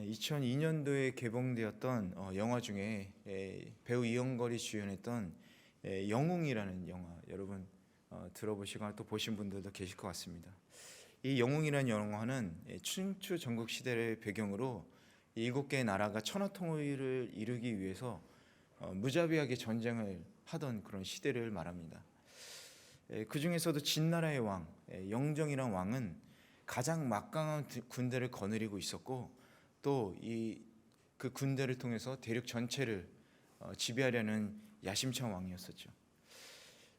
2002년도에 개봉되었던 영화 중에 배우 이영걸이 주연했던 영웅이라는 영화, 여러분 들어보시거나 또 보신 분들도 계실 것 같습니다. 이 영웅이라는 영화는 춘추 전국 시대를 배경으로 7개의 나라가 천하통일을 이루기 위해서 무자비하게 전쟁을 하던 그런 시대를 말합니다. 그 중에서도 진나라의 왕 영정이란 왕은 가장 막강한 군대를 거느리고 있었고, 또 그 군대를 통해서 대륙 전체를 지배하려는 야심찬 왕이었었죠.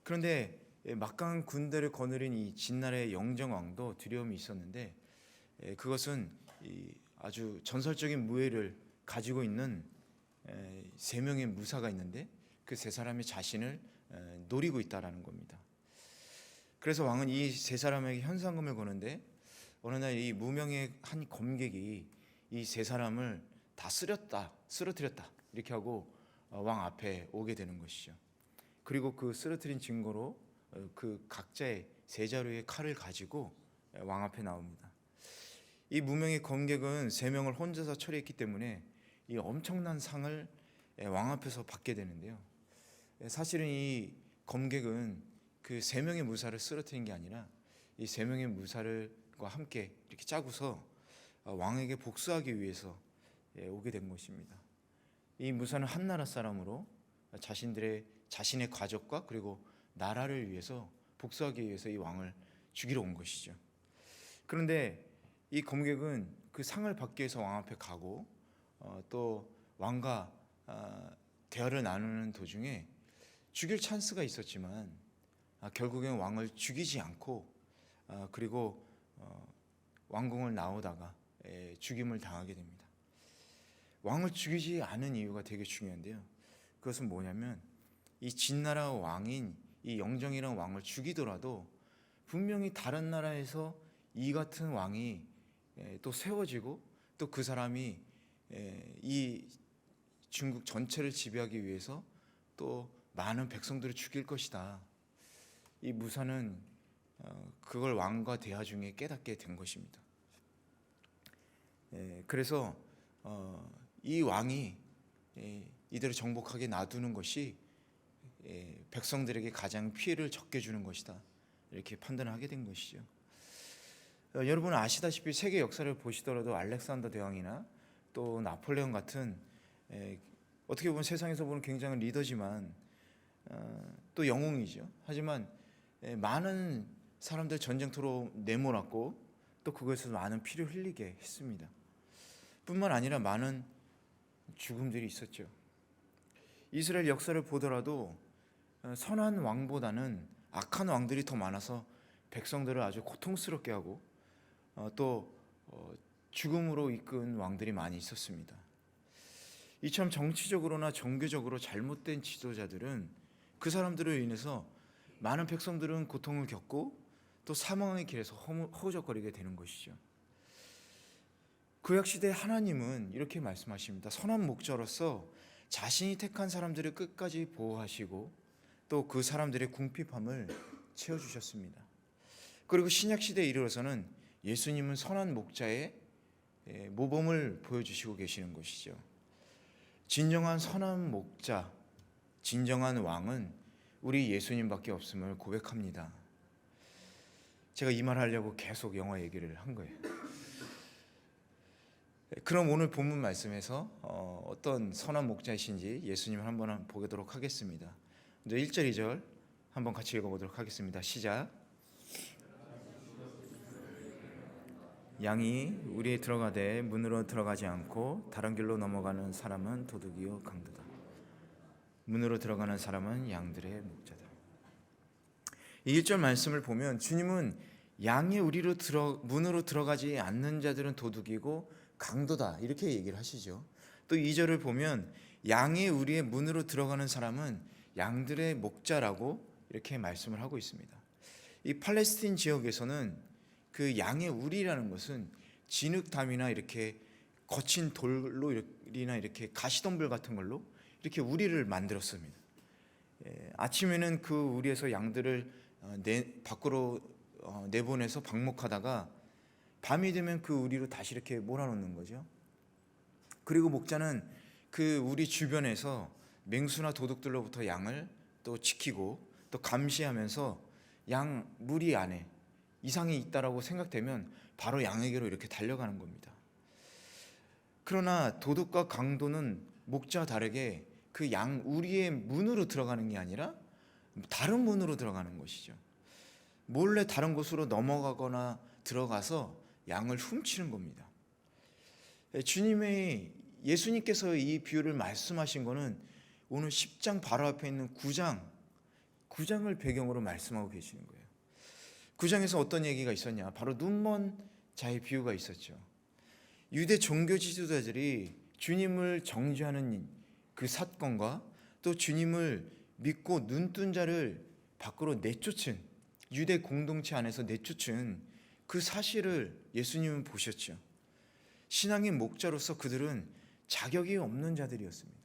그런데 막강한 군대를 거느린 이 진나라의 영정 왕도 두려움이 있었는데, 그것은 아주 전설적인 무예를 가지고 있는 3명의 무사가 있는데, 그 3사람이 자신을 노리고 있다라는 겁니다. 그래서 왕은 이 3사람에게 현상금을 거는데, 어느 날 이 무명의 한 검객이 이 3사람을 다 쓰러뜨렸다 이렇게 하고 왕 앞에 오게 되는 것이죠. 그리고 그 쓰러뜨린 증거로 그 각자의 3자루의 칼을 가지고 왕 앞에 나옵니다. 이 무명의 검객은 3명을 혼자서 처리했기 때문에 이 엄청난 상을 왕 앞에서 받게 되는데요. 사실은 이 검객은 그 3명의 무사를 쓰러뜨린 게 아니라 이 3명의 무사를과 함께 이렇게 짜고서 왕에게 복수하기 위해서 오게 된 것입니다. 이 무사는 한 나라 사람으로 자신의 가족과 그리고 나라를 위해서 복수하기 위해서 이 왕을 죽이러 온 것이죠. 그런데 이 검객은 그 상을 받기 위해서 왕 앞에 가고 또 왕과 대화를 나누는 도중에 죽일 찬스가 있었지만 결국엔 왕을 죽이지 않고 그리고 왕궁을 나오다가 죽임을 당하게 됩니다. 왕을 죽이지 않은 이유가 되게 중요한데요. 그것은 뭐냐면 이 진나라 왕인 이 영정이라는 왕을 죽이더라도 분명히 다른 나라에서 이 같은 왕이 또 세워지고, 또 그 사람이 이 중국 전체를 지배하기 위해서 또 많은 백성들을 죽일 것이다. 이 무사는 그걸 왕과 대화 중에 깨닫게 된 것입니다. 그래서 이 왕이 이들을 정복하게 놔두는 것이 백성들에게 가장 피해를 적게 주는 것이다, 이렇게 판단을 하게 된 것이죠. 여러분은 아시다시피 세계 역사를 보시더라도 알렉산더 대왕이나 또 나폴레옹 같은 어떻게 보면 세상에서 보는 굉장한 리더지만 또 영웅이죠. 하지만 많은 사람들 전쟁터로 내몰았고, 또 그것에서 많은 피를 흘리게 했습니다. 뿐만 아니라 많은 죽음들이 있었죠. 이스라엘 역사를 보더라도 선한 왕보다는 악한 왕들이 더 많아서 백성들을 아주 고통스럽게 하고 또 죽음으로 이끈 왕들이 많이 있었습니다. 이처럼 정치적으로나 종교적으로 잘못된 지도자들은 그 사람들로 인해서 많은 백성들은 고통을 겪고 또 사망의 길에서 허우적거리게 되는 것이죠. 구약시대 하나님은 이렇게 말씀하십니다. 선한 목자로서 자신이 택한 사람들을 끝까지 보호하시고 또 그 사람들의 궁핍함을 채워주셨습니다. 그리고 신약시대에 이르러서는 예수님은 선한 목자의 모범을 보여주시고 계시는 것이죠. 진정한 선한 목자, 진정한 왕은 우리 예수님밖에 없음을 고백합니다. 제가 이 말 하려고 계속 영화 얘기를 한 거예요. 그럼 오늘 본문 말씀에서 어떤 선한 목자이신지 예수님을 한번 보도록 하겠습니다. 먼저 1절 2절 한번 같이 읽어보도록 하겠습니다. 시작. 양이 우리에 들어가되 문으로 들어가지 않고 다른 길로 넘어가는 사람은 도둑이요 강도다. 문으로 들어가는 사람은 양들의 목자다. 이 1절 말씀을 보면 주님은 양이 문으로 들어가지 않는 자들은 도둑이고 강도다, 이렇게 얘기를 하시죠. 또 2절을 보면 양이 우리의 문으로 들어가는 사람은 양들의 목자라고 이렇게 말씀을 하고 있습니다. 이 팔레스틴 지역에서는 그 양의 우리라는 것은 진흙담이나 이렇게 거친 돌로나 이렇게 가시덤불 같은 걸로 이렇게 우리를 만들었습니다. 아침에는 그 우리에서 양들을 밖으로 내보내서 방목하다가 밤이 되면 그 우리로 다시 이렇게 몰아놓는 거죠. 그리고 목자는 그 우리 주변에서 맹수나 도둑들로부터 양을 또 지키고 또 감시하면서 양 무리 안에 이상이 있다라고 생각되면 바로 양에게로 이렇게 달려가는 겁니다. 그러나 도둑과 강도는 목자와 다르게 그 양 우리의 문으로 들어가는 게 아니라 다른 문으로 들어가는 것이죠. 몰래 다른 곳으로 넘어가거나 들어가서 양을 훔치는 겁니다. 예수님께서 이 비유를 말씀하신 것은 오늘 10장 바로 앞에 있는 9장을 배경으로 말씀하고 계시는 거예요. 9장에서 어떤 얘기가 있었냐? 바로 눈먼 자의 비유가 있었죠. 유대 종교 지도자들이 주님을 정죄하는 그 사건과 또 주님을 믿고 눈뜬 자를 밖으로 내쫓은, 유대 공동체 안에서 내쫓은 그 사실을 예수님은 보셨죠. 신앙의 목자로서 그들은 자격이 없는 자들이었습니다.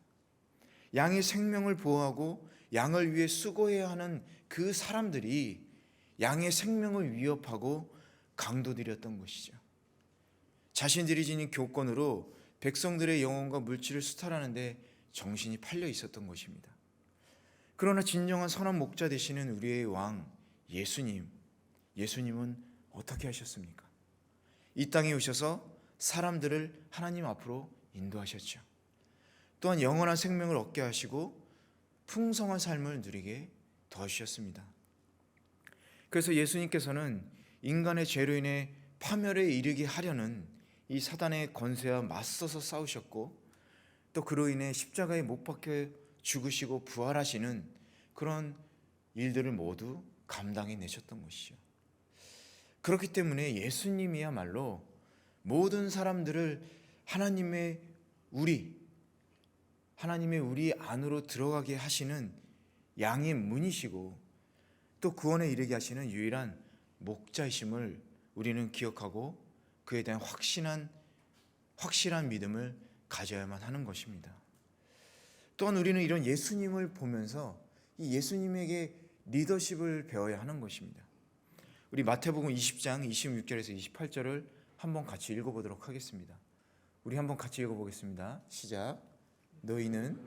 양의 생명을 보호하고 양을 위해 수고해야 하는 그 사람들이 양의 생명을 위협하고 강도들이었던 것이죠. 자신들이 지닌 교권으로 백성들의 영혼과 물질을 수탈하는데 정신이 팔려 있었던 것입니다. 그러나 진정한 선한 목자 되시는 우리의 왕 예수님은 어떻게 하셨습니까? 이 땅에 오셔서 사람들을 하나님 앞으로 인도하셨죠. 또한 영원한 생명을 얻게 하시고 풍성한 삶을 누리게 도와주셨습니다. 그래서 예수님께서는 인간의 죄로 인해 파멸에 이르게 하려는 이 사단의 권세와 맞서서 싸우셨고, 또 그로 인해 십자가에 못 박혀 죽으시고 부활하시는 그런 일들을 모두 감당해 내셨던 것이죠. 그렇기 때문에 예수님이야말로 모든 사람들을 하나님의 우리 안으로 들어가게 하시는 양의 문이시고, 또 구원에 이르게 하시는 유일한 목자이심을 우리는 기억하고 그에 대한 확실한 믿음을 가져야만 하는 것입니다. 또한 우리는 이런 예수님을 보면서 이 예수님에게 리더십을 배워야 하는 것입니다. 우리 마태복음 20장 26절에서 28절을 한번 같이 읽어보도록 하겠습니다. 우리 한번 같이 읽어보겠습니다. 시작. 너희는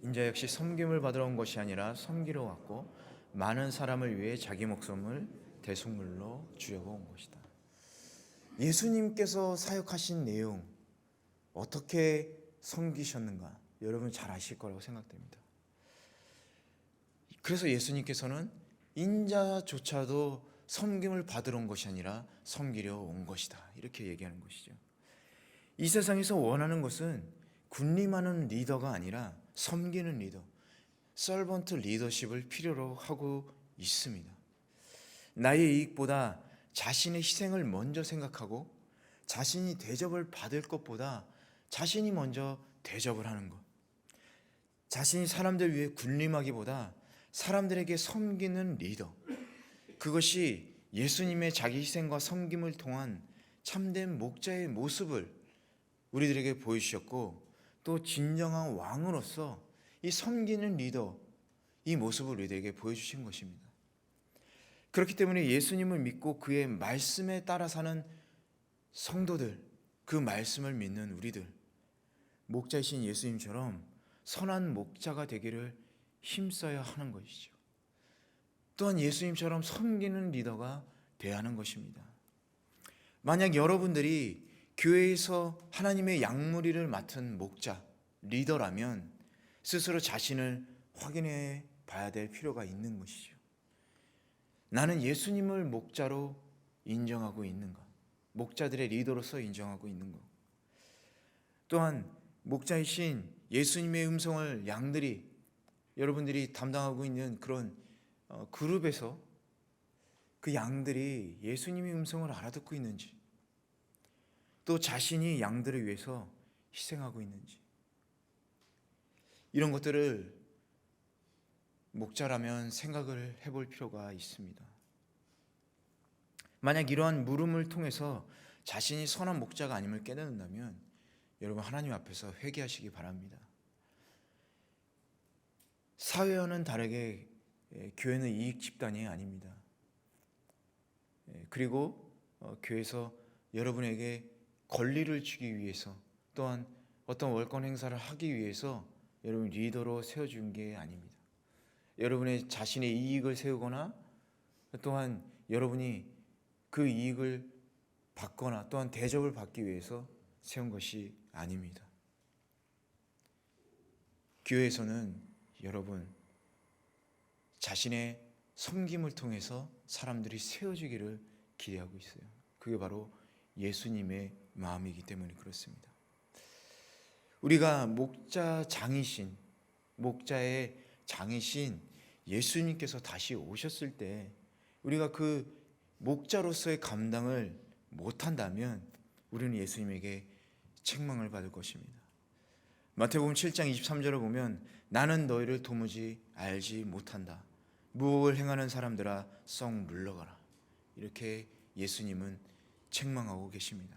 인자 역시 섬김을 받으러 온 것이 아니라 섬기러 왔고 많은 사람을 위해 자기 목숨을 대속물로 주려고 온 것이다. 예수님께서 사역하신 내용, 어떻게 섬기셨는가 여러분 잘 아실 거라고 생각됩니다. 그래서 예수님께서는 인자조차도 섬김을 받으러 온 것이 아니라 섬기려 온 것이다, 이렇게 얘기하는 것이죠. 이 세상에서 원하는 것은 군림하는 리더가 아니라 섬기는 리더, 서번트 리더십을 필요로 하고 있습니다. 나의 이익보다 자신의 희생을 먼저 생각하고 자신이 대접을 받을 것보다 자신이 먼저 대접을 하는 것, 자신이 사람들 위해 군림하기보다 사람들에게 섬기는 리더, 그것이 예수님의 자기 희생과 섬김을 통한 참된 목자의 모습을 우리들에게 보여주셨고, 또 진정한 왕으로서 이 섬기는 리더, 이 모습을 우리들에게 보여주신 것입니다. 그렇기 때문에 예수님을 믿고 그의 말씀에 따라 사는 성도들, 그 말씀을 믿는 우리들, 목자이신 예수님처럼 선한 목자가 되기를 힘써야 하는 것이죠. 또한 예수님처럼 섬기는 리더가 되어야 하는 것입니다. 만약 여러분들이 교회에서 하나님의 양무리를 맡은 목자, 리더라면 스스로 자신을 확인해 봐야 될 필요가 있는 것이죠. 나는 예수님을 목자로 인정하고 있는가? 목자들의 리더로서 인정하고 있는가? 또한 목자이신 예수님의 음성을 여러분들이 담당하고 있는 그런 그룹에서 그 양들이 예수님의 음성을 알아듣고 있는지, 또 자신이 양들을 위해서 희생하고 있는지, 이런 것들을 목자라면 생각을 해볼 필요가 있습니다. 만약 이러한 물음을 통해서 자신이 선한 목자가 아님을 깨닫는다면 여러분 하나님 앞에서 회개하시기 바랍니다. 사회와는 다르게 교회는 이익 집단이 아닙니다. 그리고 교회에서 여러분에게 권리를 주기 위해서, 또한 어떤 월권 행사를 하기 위해서 여러분 리더로 세워준 게 아닙니다. 여러분의 자신의 이익을 세우거나 또한 여러분이 그 이익을 받거나 또한 대접을 받기 위해서 세운 것이 아닙니다. 교회에서는 여러분 자신의 섬김을 통해서 사람들이 세워지기를 기대하고 있어요. 그게 바로 예수님의 마음이기 때문에 그렇습니다. 우리가 목자의 장이신 예수님께서 다시 오셨을 때 우리가 그 목자로서의 감당을 못한다면 우리는 예수님에게 책망을 받을 것입니다. 마태복음 7장 23절을 보면 나는 너희를 도무지 알지 못한다. 무엇을 행하는 사람들아 썩 물러가라. 이렇게 예수님은 책망하고 계십니다.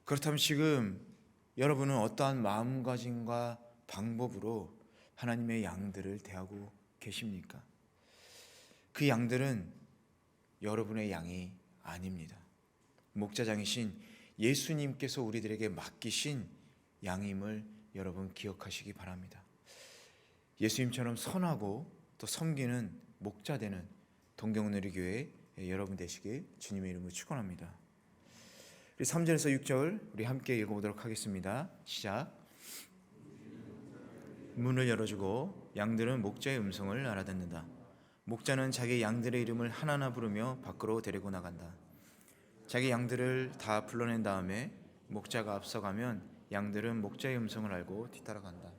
그렇다면 지금 여러분은 어떠한 마음가짐과 방법으로 하나님의 양들을 대하고 계십니까? 그 양들은 여러분의 양이 아닙니다. 목자장이신 예수님께서 우리들에게 맡기신 양임을 여러분 기억하시기 바랍니다. 예수님처럼 선하고 또 섬기는 목자 되는 동경은혜리교회 여러분 되시길 주님의 이름으로 축원합니다. 우리 3절에서 6절 우리 함께 읽어보도록 하겠습니다. 시작. 문을 열어주고 양들은 목자의 음성을 알아듣는다. 목자는 자기 양들의 이름을 하나하나 부르며 밖으로 데리고 나간다. 자기 양들을 다 불러낸 다음에 목자가 앞서가면 양들은 목자의 음성을 알고 뒤따라간다.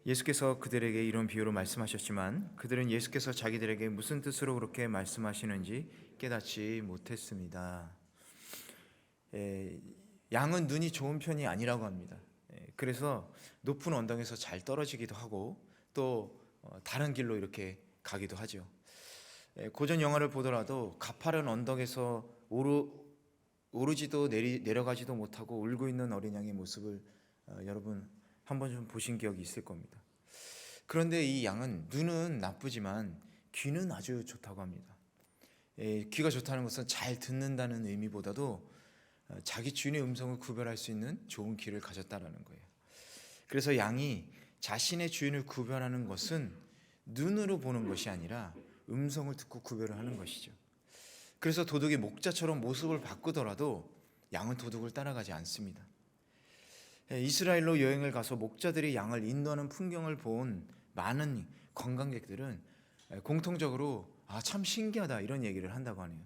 예수께서 그들에게 이런 비유로 말씀하셨지만 그들은 예수께서 자기들에게 무슨 뜻으로 그렇게 말씀하시는지 깨닫지 못했습니다. 양은 눈이 좋은 편이 아니라고 합니다. 그래서 높은 언덕에서 잘 떨어지기도 하고 또 다른 길로 이렇게 가기도 하죠. 고전 영화를 보더라도 가파른 언덕에서 오르지도 내려가지도 못하고 울고 있는 어린 양의 모습을 여러분 한번 좀 보신 기억이 있을 겁니다. 그런데 이 양은 눈은 나쁘지만 귀는 아주 좋다고 합니다. 귀가 좋다는 것은 잘 듣는다는 의미보다도 자기 주인의 음성을 구별할 수 있는 좋은 귀를 가졌다는 거예요. 그래서 양이 자신의 주인을 구별하는 것은 눈으로 보는 것이 아니라 음성을 듣고 구별을 하는 것이죠. 그래서 도둑이 목자처럼 모습을 바꾸더라도 양은 도둑을 따라가지 않습니다. 이스라엘로 여행을 가서 목자들이 양을 인도하는 풍경을 본 많은 관광객들은 공통적으로 참 신기하다 이런 얘기를 한다고 하네요.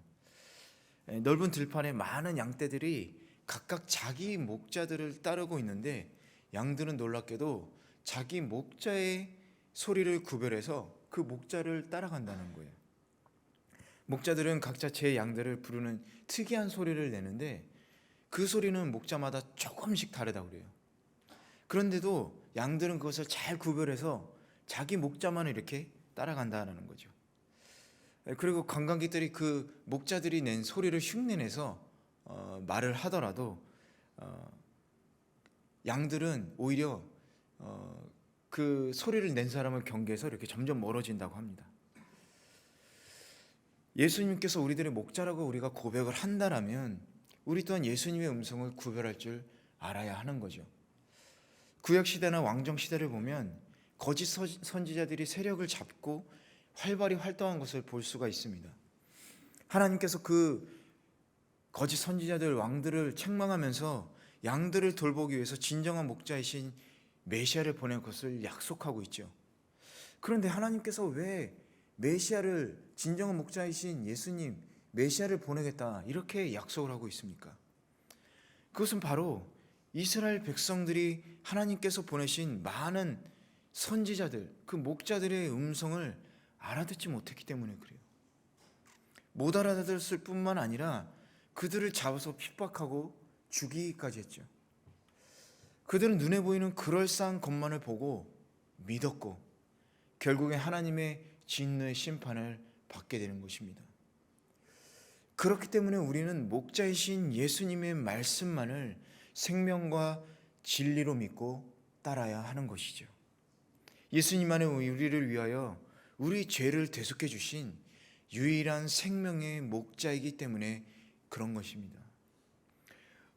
넓은 들판에 많은 양떼들이 각각 자기 목자들을 따르고 있는데 양들은 놀랍게도 자기 목자의 소리를 구별해서 그 목자를 따라간다는 거예요. 목자들은 각자 제 양들을 부르는 특이한 소리를 내는데 그 소리는 목자마다 조금씩 다르다고 그래요. 그런데도 양들은 그것을 잘 구별해서 자기 목자만 이렇게 따라간다는 거죠. 그리고 관광객들이 그 목자들이 낸 소리를 흉내내서 말을 하더라도 양들은 오히려 그 소리를 낸 사람을 경계해서 이렇게 점점 멀어진다고 합니다. 예수님께서 우리들의 목자라고 우리가 고백을 한다라면 우리 또한 예수님의 음성을 구별할 줄 알아야 하는 거죠. 구약시대나 왕정시대를 보면 거짓 선지자들이 세력을 잡고 활발히 활동한 것을 볼 수가 있습니다. 하나님께서 그 거짓 선지자들 왕들을 책망하면서 양들을 돌보기 위해서 진정한 목자이신 메시아를 보낼 것을 약속하고 있죠. 그런데 하나님께서 왜 메시아를 진정한 목자이신 예수님 메시아를 보내겠다 이렇게 약속을 하고 있습니까? 그것은 바로 이스라엘 백성들이 하나님께서 보내신 많은 선지자들, 그 목자들의 음성을 알아듣지 못했기 때문에 그래요. 못 알아들었을 뿐만 아니라 그들을 잡아서 핍박하고 죽이기까지 했죠. 그들은 눈에 보이는 그럴싸한 것만을 보고 믿었고 결국에 하나님의 진노의 심판을 받게 되는 것입니다. 그렇기 때문에 우리는 목자이신 예수님의 말씀만을 생명과 진리로 믿고 따라야 하는 것이죠. 예수님만의 우리를 위하여 우리 죄를 대속해 주신 유일한 생명의 목자이기 때문에 그런 것입니다.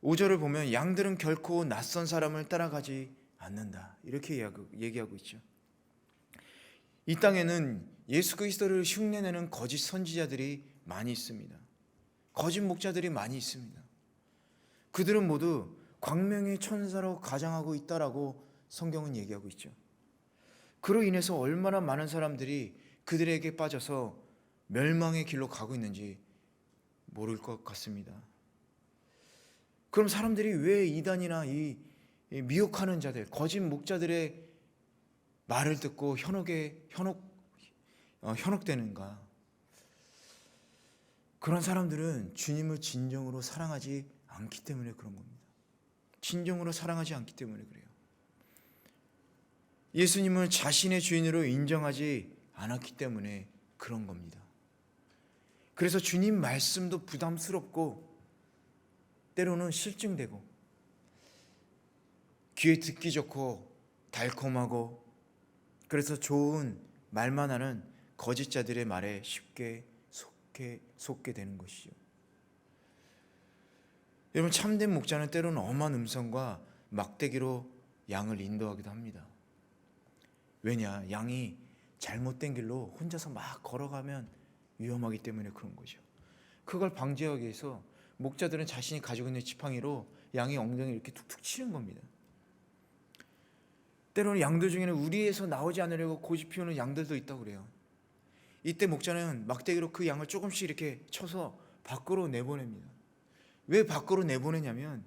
5절을 보면 양들은 결코 낯선 사람을 따라가지 않는다, 이렇게 얘기하고 있죠. 이 땅에는 예수 그리스도를 흉내내는 거짓 선지자들이 많이 있습니다. 거짓 목자들이 많이 있습니다. 그들은 모두 광명의 천사로 가장하고 있다라고 성경은 얘기하고 있죠. 그로 인해서 얼마나 많은 사람들이 그들에게 빠져서 멸망의 길로 가고 있는지 모를 것 같습니다. 그럼 사람들이 왜 이단이나 이 미혹하는 자들, 거짓 목자들의 말을 듣고 현혹되는가? 그런 사람들은 주님을 진정으로 사랑하지 않기 때문에 그런 겁니다. 진정으로 사랑하지 않기 때문에 그래요. 예수님을 자신의 주인으로 인정하지 않았기 때문에 그런 겁니다. 그래서 주님 말씀도 부담스럽고 때로는 실증되고 귀에 듣기 좋고 달콤하고 그래서 좋은 말만 하는 거짓자들의 말에 쉽게 속게 되는 것이죠. 여러분, 참된 목자는 때로는 엄한 음성과 막대기로 양을 인도하기도 합니다. 왜냐? 양이 잘못된 길로 혼자서 막 걸어가면 위험하기 때문에 그런 거죠. 그걸 방지하기 위해서 목자들은 자신이 가지고 있는 지팡이로 양의 엉덩이를 이렇게 툭툭 치는 겁니다. 때로는 양들 중에는 우리에서 나오지 않으려고 고집 피우는 양들도 있다고 그래요. 이때 목자는 막대기로 그 양을 조금씩 이렇게 쳐서 밖으로 내보냅니다. 왜 밖으로 내보내냐면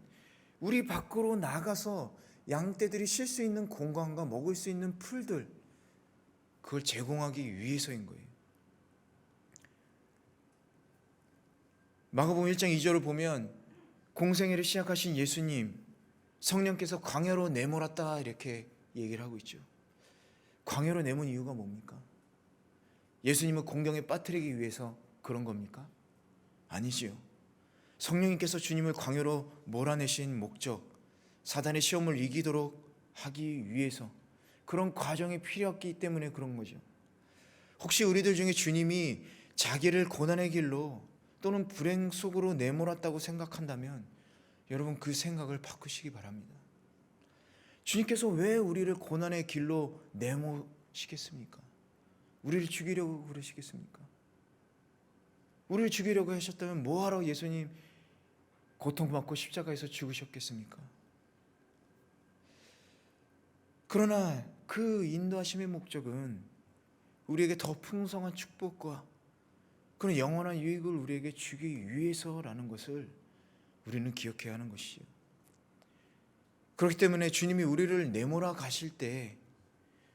우리 밖으로 나가서 양떼들이 쉴 수 있는 공간과 먹을 수 있는 풀들, 그걸 제공하기 위해서인 거예요. 마가복음 1장 2절을 보면 공생애를 시작하신 예수님, 성령께서 광야로 내몰았다 이렇게 얘기를 하고 있죠. 광야로 내몬 이유가 뭡니까? 예수님을 공경에 빠뜨리기 위해서 그런 겁니까? 아니지요. 성령님께서 주님을 광야로 몰아내신 목적, 사단의 시험을 이기도록 하기 위해서 그런 과정이 필요했기 때문에 그런 거죠. 혹시 우리들 중에 주님이 자기를 고난의 길로 또는 불행 속으로 내몰았다고 생각한다면 여러분 그 생각을 바꾸시기 바랍니다. 주님께서 왜 우리를 고난의 길로 내모시겠습니까? 우리를 죽이려고 그러시겠습니까? 우리를 죽이려고 하셨다면 뭐하러 예수님 고통받고 십자가에서 죽으셨겠습니까? 그러나 그 인도하심의 목적은 우리에게 더 풍성한 축복과 그런 영원한 유익을 우리에게 주기 위해서라는 것을 우리는 기억해야 하는 것이죠. 그렇기 때문에 주님이 우리를 내몰아 가실 때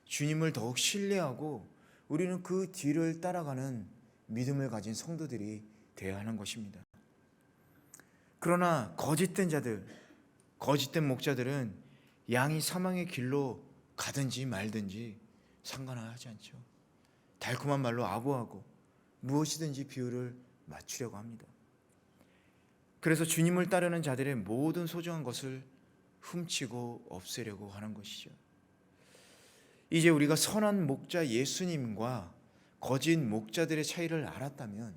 주님을 더욱 신뢰하고 우리는 그 뒤를 따라가는 믿음을 가진 성도들이 되어야 하는 것입니다. 그러나 거짓된 자들, 거짓된 목자들은 양이 사망의 길로 가든지 말든지 상관하지 않죠. 달콤한 말로 아부하고 무엇이든지 비유를 맞추려고 합니다. 그래서 주님을 따르는 자들의 모든 소중한 것을 훔치고 없애려고 하는 것이죠. 이제 우리가 선한 목자 예수님과 거짓 목자들의 차이를 알았다면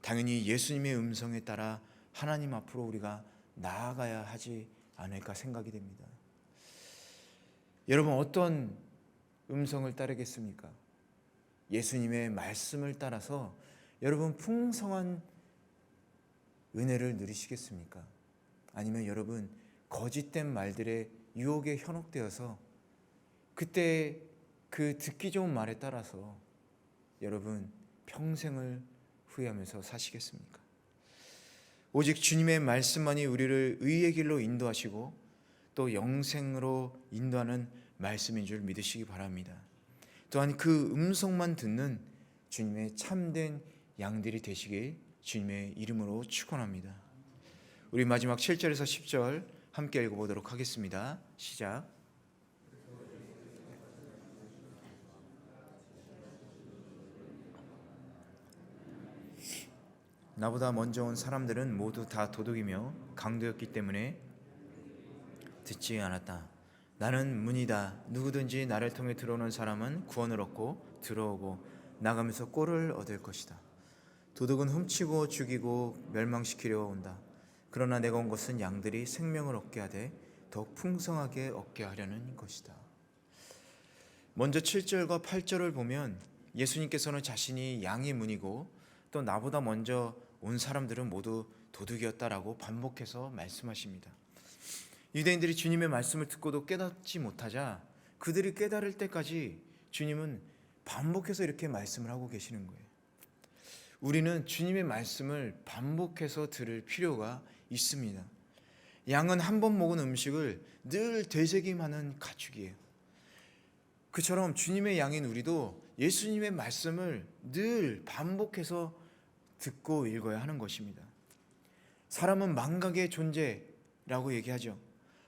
당연히 예수님의 음성에 따라 하나님 앞으로 우리가 나아가야 하지 않을까 생각이 됩니다. 여러분, 어떤 음성을 따르겠습니까? 예수님의 말씀을 따라서 여러분 풍성한 은혜를 누리시겠습니까? 아니면 여러분 거짓된 말들의 유혹에 현혹되어서 그때 그 듣기 좋은 말에 따라서 여러분 평생을 후회하면서 사시겠습니까? 오직 주님의 말씀만이 우리를 의의 길로 인도하시고 또 영생으로 인도하는 말씀인 줄 믿으시기 바랍니다. 또한 그 음성만 듣는 주님의 참된 양들이 되시길 주님의 이름으로 축원합니다. 우리 마지막 7절에서 10절 함께 읽어보도록 하겠습니다. 시작. 나보다 먼저 온 사람들은 모두 다 도둑이며 강도였기 때문에 듣지 않았다. 나는 문이다. 누구든지 나를 통해 들어오는 사람은 구원을 얻고 들어오고 나가면서 꼴을 얻을 것이다. 도둑은 훔치고 죽이고 멸망시키려 온다. 그러나 내가 온 것은 양들이 생명을 얻게 하되 더욱 풍성하게 얻게 하려는 것이다. 먼저 7절과 8절을 보면 예수님께서는 자신이 양의 문이고 또 나보다 먼저 온 사람들은 모두 도둑이었다라고 반복해서 말씀하십니다. 유대인들이 주님의 말씀을 듣고도 깨닫지 못하자 그들이 깨달을 때까지 주님은 반복해서 이렇게 말씀을 하고 계시는 거예요. 우리는 주님의 말씀을 반복해서 들을 필요가 있습니다. 양은 한 번 먹은 음식을 늘 되새김하는 가축이에요. 그처럼 주님의 양인 우리도 예수님의 말씀을 늘 반복해서 듣고 읽어야 하는 것입니다. 사람은 망각의 존재라고 얘기하죠.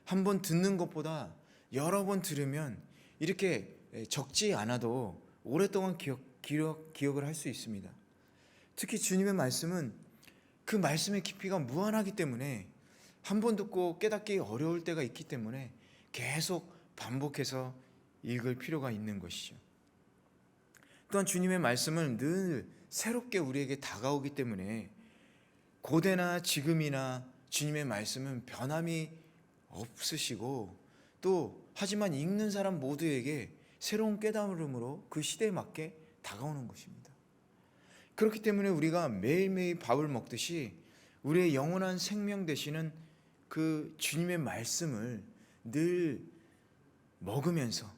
한 번 듣는 것보다 여러 번 들으면 이렇게 적지 않아도 오랫동안 기억을 할 수 있습니다. 특히 주님의 말씀은 그 말씀의 깊이가 무한하기 때문에 한 번 듣고 깨닫기 어려울 때가 있기 때문에 계속 반복해서 읽을 필요가 있는 것이죠. 또한 주님의 말씀은 늘 새롭게 우리에게 다가오기 때문에 고대나 지금이나 주님의 말씀은 변함이 없으시고 또 하지만 읽는 사람 모두에게 새로운 깨달음으로 그 시대에 맞게 다가오는 것입니다. 그렇기 때문에 우리가 매일매일 밥을 먹듯이 우리의 영원한 생명 되시는 그 주님의 말씀을 늘 먹으면서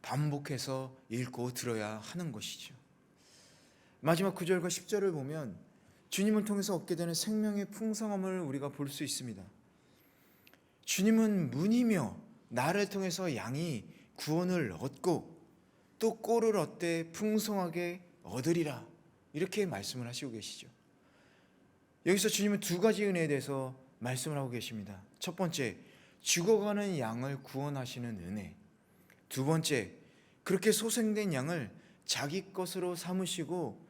반복해서 읽고 들어야 하는 것이죠. 마지막 9절과 10절을 보면 주님을 통해서 얻게 되는 생명의 풍성함을 우리가 볼 수 있습니다. 주님은 문이며 나를 통해서 양이 구원을 얻고 또 꼴을 얻되 풍성하게 얻으리라, 이렇게 말씀을 하시고 계시죠. 여기서 주님은 두 가지 은혜에 대해서 말씀을 하고 계십니다. 첫 번째, 죽어가는 양을 구원하시는 은혜. 두 번째, 그렇게 소생된 양을 자기 것으로 삼으시고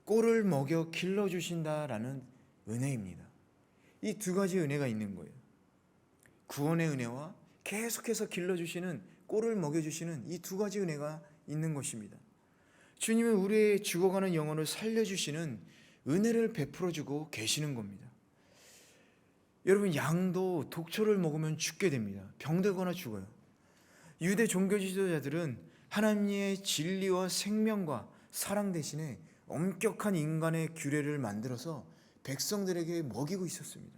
꼴을 먹여 길러주신다라는 은혜입니다. 이 두 가지 은혜가 있는 거예요. 구원의 은혜와 계속해서 길러주시는, 꼴을 먹여주시는 이 두 가지 은혜가 있는 것입니다. 주님은 우리의 죽어가는 영혼을 살려주시는 은혜를 베풀어주고 계시는 겁니다. 여러분, 양도 독초를 먹으면 죽게 됩니다. 병들거나 죽어요. 유대 종교 지도자들은 하나님의 진리와 생명과 사랑 대신에 엄격한 인간의 규례를 만들어서 백성들에게 먹이고 있었습니다.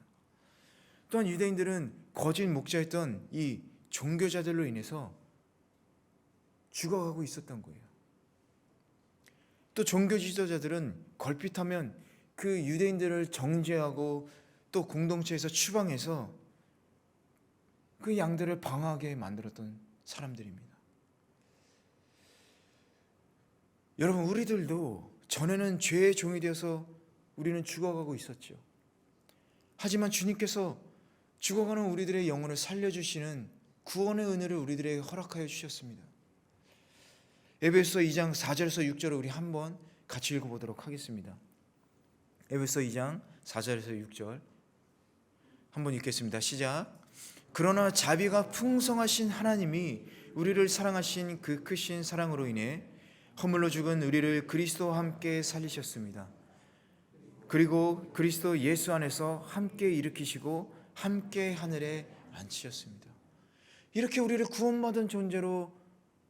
또한 유대인들은 거짓 목자였던 이 종교자들로 인해서 죽어가고 있었던 거예요. 또 종교 지도자들은 걸핏하면 그 유대인들을 정죄하고 또 공동체에서 추방해서 그 양들을 방황하게 만들었던 사람들입니다. 여러분, 우리들도 전에는 죄의 종이 되어서 우리는 죽어가고 있었죠. 하지만 주님께서 죽어가는 우리들의 영혼을 살려주시는 구원의 은혜를 우리들에게 허락하여 주셨습니다. 에베소 2장 4절에서 6절을 우리 한번 같이 읽어보도록 하겠습니다. 에베소 2장 4절에서 6절 한번 읽겠습니다. 시작. 그러나 자비가 풍성하신 하나님이 우리를 사랑하신 그 크신 사랑으로 인해 허물로 죽은 우리를 그리스도와 함께 살리셨습니다. 그리고 그리스도 예수 안에서 함께 일으키시고 함께 하늘에 앉히셨습니다. 이렇게 우리를 구원받은 존재로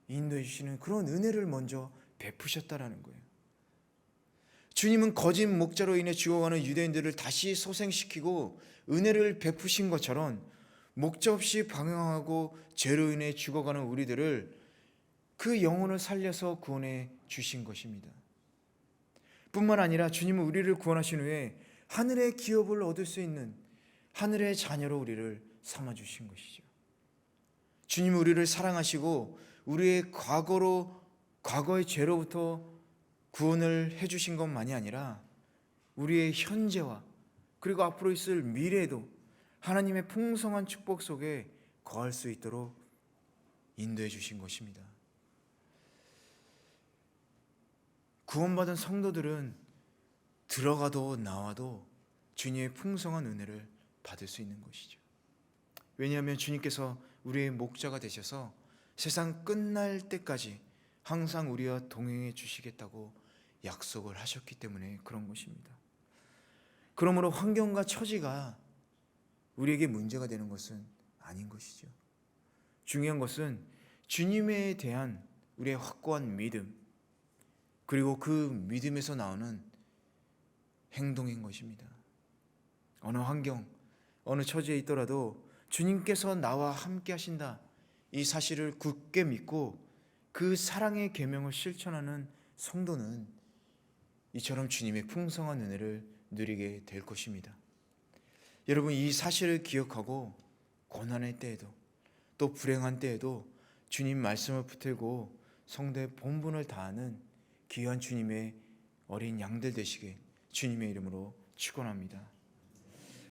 인도해 주시는 그런 은혜를 먼저 베푸셨다라는 거예요. 주님은 거짓 목자로 인해 죽어가는 유대인들을 다시 소생시키고 은혜를 베푸신 것처럼 목자 없이 방황하고 죄로 인해 죽어가는 우리들을 그 영혼을 살려서 구원해 주신 것입니다. 뿐만 아니라 주님은 우리를 구원하신 후에 하늘의 기업을 얻을 수 있는 하늘의 자녀로 우리를 삼아주신 것이죠. 주님은 우리를 사랑하시고 우리의 과거의 죄로부터 구원을 해주신 것만이 아니라 우리의 현재와 그리고 앞으로 있을 미래에도 하나님의 풍성한 축복 속에 거할 수 있도록 인도해 주신 것입니다. 구원받은 성도들은 들어가도 나와도 주님의 풍성한 은혜를 받을 수 있는 것이죠. 왜냐하면 주님께서 우리의 목자가 되셔서 세상 끝날 때까지 항상 우리와 동행해 주시겠다고 약속을 하셨기 때문에 그런 것입니다. 그러므로 환경과 처지가 우리에게 문제가 되는 것은 아닌 것이죠. 중요한 것은 주님에 대한 우리의 확고한 믿음, 그리고 그 믿음에서 나오는 행동인 것입니다. 어느 환경, 어느 처지에 있더라도 주님께서 나와 함께 하신다, 이 사실을 굳게 믿고 그 사랑의 계명을 실천하는 성도는 이처럼 주님의 풍성한 은혜를 누리게 될 것입니다. 여러분, 이 사실을 기억하고 고난의 때에도 또 불행한 때에도 주님 말씀을 붙들고 성도의 본분을 다하는 귀한 주님의 어린 양들 되시길 주님의 이름으로 축원합니다.